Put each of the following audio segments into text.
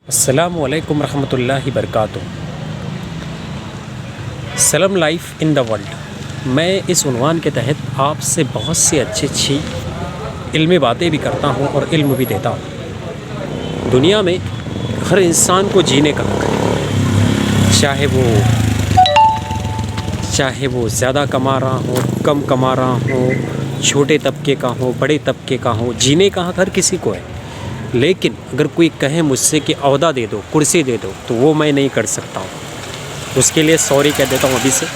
अस्सलामु अलैकुम रहमतुल्लाहि बरकातुहू। सलम लाइफ इन द वर्ल्ड। मैं इस उन्वान के तहत आपसे बहुत सी अच्छी इल्मी बातें भी करता हूँ और इल्म भी देता हूँ। दुनिया में हर इंसान को जीने का हक है, चाहे वो ज़्यादा कमा रहा हो, कम कमा रहा हो, छोटे तबके का हो, बड़े तबके का हो, जीने का हक हर किसी को है। लेकिन अगर कोई कहे मुझसे कि ओहदा दे दो, कुर्सी दे दो, तो वो मैं नहीं कर सकता हूँ। उसके लिए सॉरी कह देता हूँ अभी से।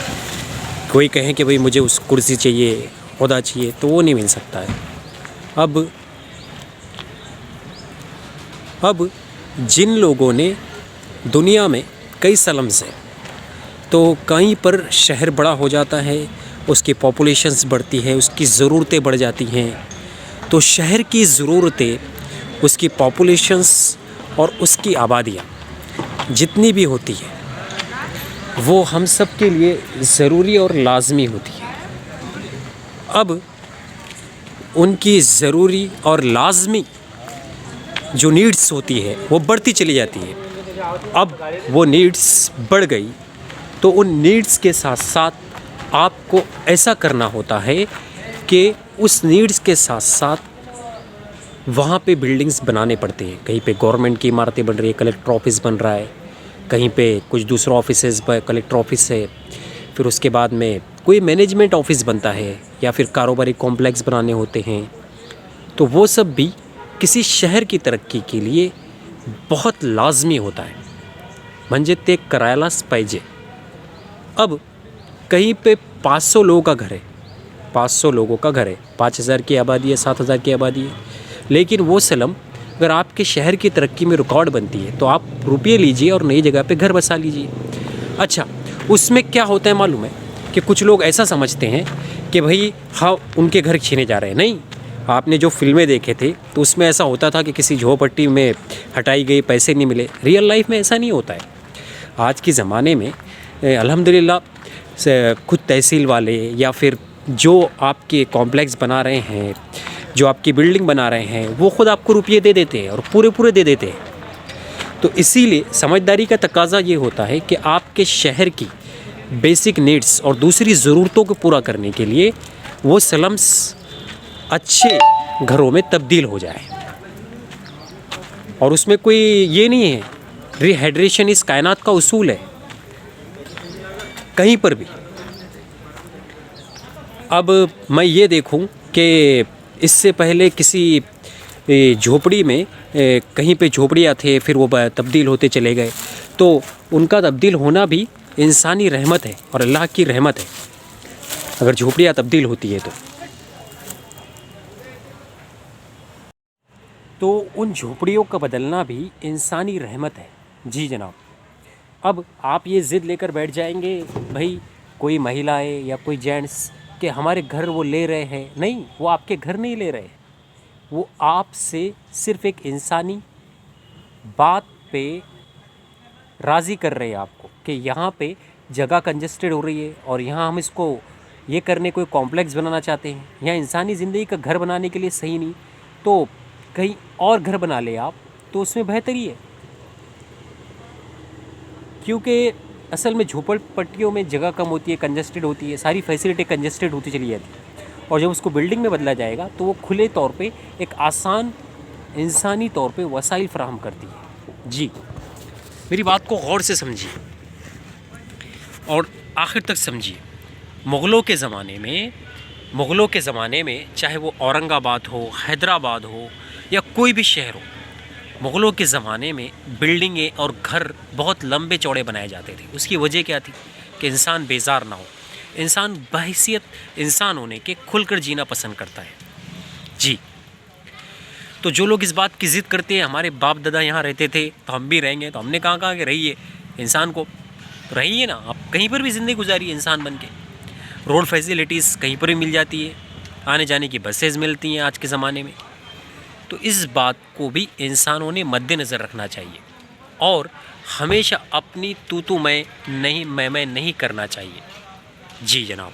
कोई कहे कि भाई मुझे उस कुर्सी चाहिए, ओहदा चाहिए, तो वो नहीं मिल सकता है। अब जिन लोगों ने दुनिया में कई सलम्स हैं, तो कहीं पर शहर बड़ा हो जाता है, उसकी पॉपुलेशंस बढ़ती है, उसकी ज़रूरतें बढ़ जाती हैं। तो शहर की ज़रूरतें, उसकी पॉपुलेशंस और उसकी आबादियाँ जितनी भी होती है, वो हम सब के लिए ज़रूरी और लाज़मी होती है। अब उनकी ज़रूरी और लाज़मी जो नीड्स होती है वो बढ़ती चली जाती है। अब वो नीड्स बढ़ गई तो उन नीड्स के साथ साथ आपको ऐसा करना होता है कि उस नीड्स के साथ साथ वहाँ पे बिल्डिंग्स बनाने पड़ते हैं। कहीं पे गवर्नमेंट की इमारतें बन रही है, कलेक्टर ऑफिस बन रहा है, कहीं पे कुछ दूसरा ऑफिसेज पर कलेक्टर ऑफिस है, फिर उसके बाद में कोई मैनेजमेंट ऑफिस बनता है या फिर कारोबारी कॉम्प्लेक्स बनाने होते हैं। तो वो सब भी किसी शहर की तरक्की के लिए बहुत लाजमी होता है। म्हणजे ते करायलाच पाहिजे। अब कहीं पे 500 लोगों का घर है, 500 लोगों का घर है, 5000 की आबादी है, 7000 की आबादी है, लेकिन वो सलम अगर आपके शहर की तरक्की में रुकावट बनती है तो आप रुपये लीजिए और नई जगह पे घर बसा लीजिए। अच्छा, उसमें क्या होता है मालूम है कि कुछ लोग ऐसा समझते हैं कि भाई हाँ उनके घर छीने जा रहे हैं। नहीं, आपने जो फिल्में देखे थे तो उसमें ऐसा होता था कि किसी झोपड़पट्टी में हटाई गई, पैसे नहीं मिले। रियल लाइफ में ऐसा नहीं होता है। आज के ज़माने में अल्हम्दुलिल्लाह से खुद तहसील वाले या फिर जो आपके कॉम्प्लेक्स बना रहे हैं, जो आपकी बिल्डिंग बना रहे हैं, वो ख़ुद आपको रुपये दे देते हैं और पूरे दे देते हैं। तो इसीलिए समझदारी का तकाज़ा ये होता है कि आपके शहर की बेसिक नीड्स और दूसरी ज़रूरतों को पूरा करने के लिए वो स्लम्स अच्छे घरों में तब्दील हो जाए। और उसमें कोई ये नहीं है, रिहाइड्रेशन इस कायनात का उसूल है कहीं पर भी। अब मैं ये देखूं कि इससे पहले किसी झोपड़ी में कहीं पे झोपड़ियाँ थे, फिर वो तब्दील होते चले गए, तो उनका तब्दील होना भी इंसानी रहमत है और अल्लाह की रहमत है अगर झोपड़ियाँ तब्दील होती है तो उन झोपड़ियों का बदलना भी इंसानी रहमत है। जी जनाब। अब आप ये ज़िद लेकर बैठ जाएंगे भाई कोई महिलाएं या कोई जेंट्स कि हमारे घर वो ले रहे हैं। नहीं, वो आपके घर नहीं ले रहे, वो आपसे सिर्फ एक इंसानी बात पे राज़ी कर रहे हैं आपको कि यहाँ पे जगह कंजस्टेड हो रही है और यहाँ हम इसको ये करने कोई कॉम्प्लेक्स बनाना चाहते हैं, यहाँ इंसानी ज़िंदगी का घर बनाने के लिए सही नहीं, तो कहीं और घर बना ले आप, तो उसमें बेहतरी है। क्योंकि असल में झोपड़पट्टियों में जगह कम होती है, कंजस्टेड होती है, सारी फैसिलिटी कंजस्टेड होती चली जाती है। और जब उसको बिल्डिंग में बदला जाएगा तो वो खुले तौर पे एक आसान इंसानी तौर पे वसाइल फराहम करती है। जी, मेरी बात को गौर से समझिए और आखिर तक समझिए। मुग़लों के ज़माने में मुग़लों के ज़माने में चाहे वो औरंगाबाद हो, हैदराबाद हो या कोई भी शहर हो, मुग़लों के ज़माने में बिल्डिंगें और घर बहुत लंबे चौड़े बनाए जाते थे। उसकी वजह क्या थी कि इंसान बेजार ना हो। इंसान बहैसियत इंसान होने के खुलकर जीना पसंद करता है। जी, तो जो लोग इस बात की ज़िद करते हैं हमारे बाप दादा यहाँ रहते थे तो हम भी रहेंगे, तो हमने कहाँ कि रहिए, इंसान को रहिए ना, आप कहीं पर भी ज़िंदगी गुजारिए इंसान बन के। रोड फैसिलिटीज़ कहीं पर भी मिल जाती है, आने जाने की बसेज़ मिलती हैं आज के ज़माने में। तो इस बात को भी इंसानों ने मद्देनज़र रखना चाहिए और हमेशा अपनी तू मैं नहीं करना चाहिए। जी जनाब,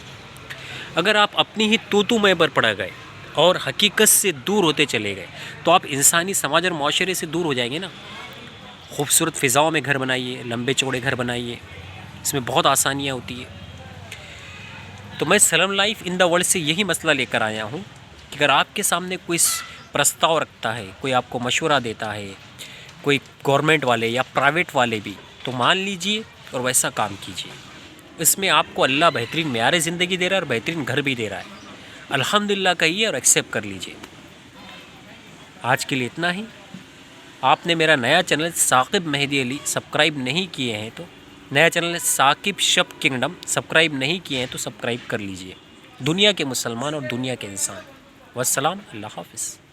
अगर आप अपनी ही तू मैं पर पड़ गए और हकीकत से दूर होते चले गए तो आप इंसानी समाज और माशरे से दूर हो जाएंगे ना। खूबसूरत फ़िज़ाओं में घर बनाइए, लंबे चौड़े घर बनाइए, इसमें बहुत आसानियाँ होती है। तो मैं सलम लाइफ इन द वर्ल्ड से यही मसला लेकर आया हूँ कि अगर आपके सामने कोई प्रस्ताव रखता है, कोई आपको मशवरा देता है, कोई गवर्नमेंट वाले या प्राइवेट वाले भी, तो मान लीजिए और वैसा काम कीजिए। इसमें आपको अल्लाह बेहतरीन मेयार ज़िंदगी दे रहा है और बेहतरीन घर भी दे रहा है। अल्हम्दुलिल्लाह कहिए और एक्सेप्ट कर लीजिए। आज के लिए इतना ही। आपने मेरा नया चैनल साकिब मेहदी अली सब्सक्राइब नहीं किए हैं तो नया चैनल साकिब शब किंगडम सब्सक्राइब नहीं किए हैं तो सब्सक्राइब कर लीजिए। दुनिया के मुसलमान और दुनिया के इंसान। वस्सलाम, अल्लाह हाफ़िज़।